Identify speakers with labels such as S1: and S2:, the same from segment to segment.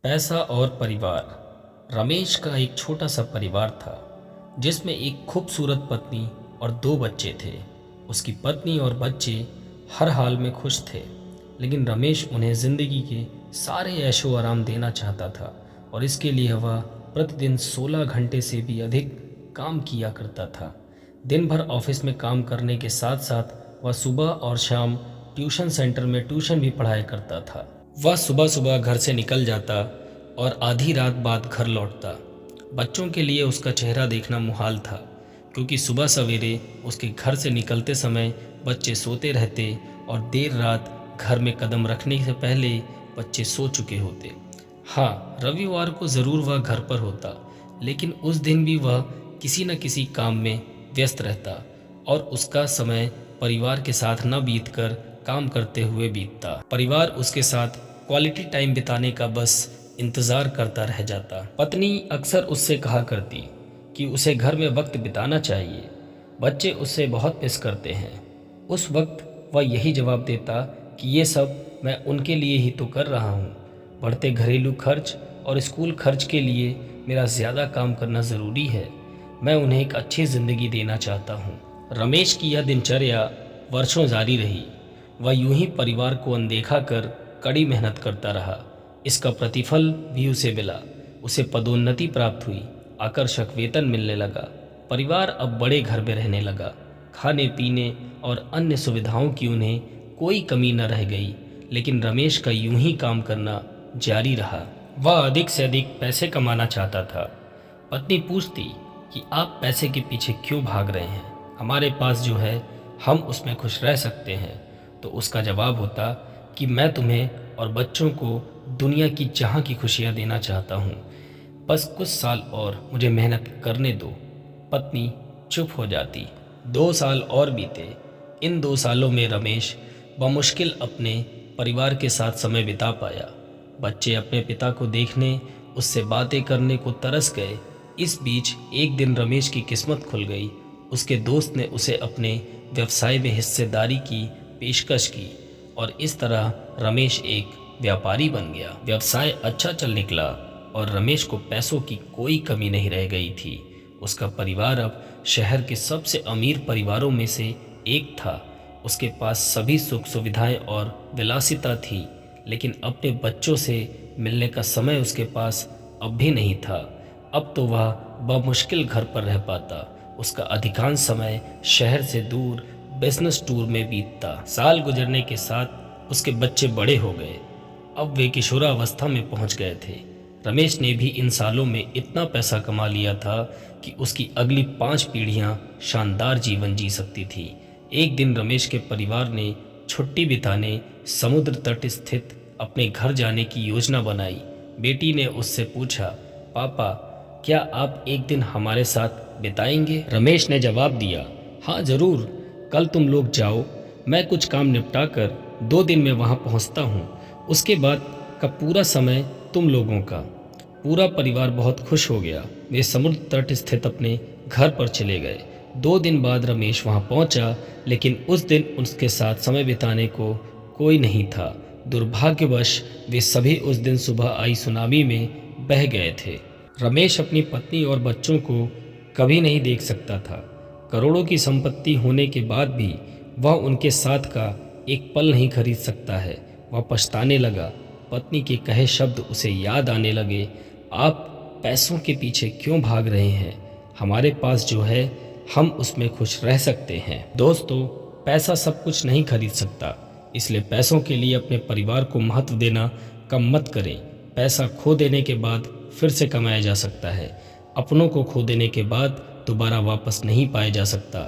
S1: पैसा और परिवार। रमेश का एक छोटा सा परिवार था जिसमें एक खूबसूरत पत्नी और दो बच्चे थे। उसकी पत्नी और बच्चे हर हाल में खुश थे, लेकिन रमेश उन्हें ज़िंदगी के सारे ऐशो आराम देना चाहता था और इसके लिए वह प्रतिदिन 16 घंटे से भी अधिक काम किया करता था। दिन भर ऑफिस में काम करने के साथ साथ वह सुबह और शाम ट्यूशन सेंटर में ट्यूशन भी पढ़ाया करता था। वह सुबह सुबह घर से निकल जाता और आधी रात बाद घर लौटता। बच्चों के लिए उसका चेहरा देखना मुहाल था, क्योंकि सुबह सवेरे उसके घर से निकलते समय बच्चे सोते रहते और देर रात घर में कदम रखने से पहले बच्चे सो चुके होते। हाँ, रविवार को ज़रूर वह घर पर होता, लेकिन उस दिन भी वह किसी न किसी काम में व्यस्त रहता और उसका समय परिवार के साथ न बीतकर काम करते हुए बीतता। परिवार उसके साथ क्वालिटी टाइम बिताने का बस इंतज़ार करता रह जाता। पत्नी अक्सर उससे कहा करती कि उसे घर में वक्त बिताना चाहिए, बच्चे उससे बहुत मिस करते हैं। उस वक्त वह यही जवाब देता कि ये सब मैं उनके लिए ही तो कर रहा हूँ। बढ़ते घरेलू खर्च और स्कूल खर्च के लिए मेरा ज़्यादा काम करना ज़रूरी है। मैं उन्हें एक अच्छी ज़िंदगी देना चाहता हूँ। रमेश की यह दिनचर्या वर्षों जारी रही। वह यूं ही परिवार को अनदेखा कर कड़ी मेहनत करता रहा। इसका प्रतिफल भी उसे मिला। उसे पदोन्नति प्राप्त हुई, आकर्षक वेतन मिलने लगा। परिवार अब बड़े घर में रहने लगा। खाने पीने और अन्य सुविधाओं की उन्हें कोई कमी न रह गई, लेकिन रमेश का यूं ही काम करना जारी रहा। वह अधिक से अधिक पैसे कमाना चाहता था। पत्नी पूछती कि आप पैसे के पीछे क्यों भाग रहे हैं, हमारे पास जो है हम उसमें खुश रह सकते हैं। तो उसका जवाब होता कि मैं तुम्हें और बच्चों को दुनिया की जहाँ की खुशियाँ देना चाहता हूँ, बस कुछ साल और मुझे मेहनत करने दो। पत्नी चुप हो जाती। 2 साल और बीते। इन 2 सालों में रमेश बमुश्किल अपने परिवार के साथ समय बिता पाया। बच्चे अपने पिता को देखने, उससे बातें करने को तरस गए। इस बीच एक दिन रमेश की किस्मत खुल गई। उसके दोस्त ने उसे अपने व्यवसाय में हिस्सेदारी की पेशकश की और इस तरह रमेश एक व्यापारी बन गया। व्यवसाय अच्छा चल निकला और रमेश को पैसों की कोई कमी नहीं रह गई थी। उसका परिवार अब शहर के सबसे अमीर परिवारों में से एक था। उसके पास सभी सुख सुविधाएं और विलासिता थी, लेकिन अपने बच्चों से मिलने का समय उसके पास अब भी नहीं था। अब तो वह बमुश्किल घर पर रह पाता। उसका अधिकांश समय शहर से दूर बिजनेस टूर में बीतता। साल गुजरने के साथ उसके बच्चे बड़े हो गए। अब वे किशोरावस्था में पहुंच गए थे। रमेश ने भी इन सालों में इतना पैसा कमा लिया था कि उसकी अगली 5 पीढ़ियां शानदार जीवन जी सकती थी। एक दिन रमेश के परिवार ने छुट्टी बिताने समुद्र तट स्थित अपने घर जाने की योजना बनाई। बेटी ने उससे पूछा, पापा क्या आप एक दिन हमारे साथ बिताएंगे? रमेश ने जवाब दिया, हाँ ज़रूर, कल तुम लोग जाओ, मैं कुछ काम निपटा कर 2 दिन में वहाँ पहुँचता हूँ। उसके बाद का पूरा समय तुम लोगों का। पूरा परिवार बहुत खुश हो गया। वे समुद्र तट स्थित अपने घर पर चले गए। 2 दिन बाद रमेश वहाँ पहुँचा, लेकिन उस दिन उसके साथ समय बिताने को कोई नहीं था। दुर्भाग्यवश वे सभी उस दिन सुबह आई सुनामी में बह गए थे। रमेश अपनी पत्नी और बच्चों को कभी नहीं देख सकता था। करोड़ों की संपत्ति होने के बाद भी वह उनके साथ का एक पल नहीं खरीद सकता है। वह पछताने लगा। पत्नी के कहे शब्द उसे याद आने लगे, आप पैसों के पीछे क्यों भाग रहे हैं, हमारे पास जो है हम उसमें खुश रह सकते हैं। दोस्तों, पैसा सब कुछ नहीं खरीद सकता, इसलिए पैसों के लिए अपने परिवार को महत्व देना कम मत करें। पैसा खो देने के बाद फिर से कमाया जा सकता है, अपनों को खो देने के बाद दोबारा वापस नहीं पाया जा सकता।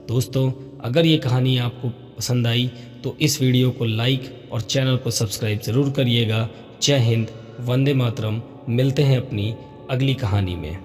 S1: दोस्तों, अगर ये कहानी आपको पसंद आई तो इस वीडियो को लाइक और चैनल को सब्सक्राइब ज़रूर करिएगा। जय हिंद, वंदे मातरम। मिलते हैं अपनी अगली कहानी में।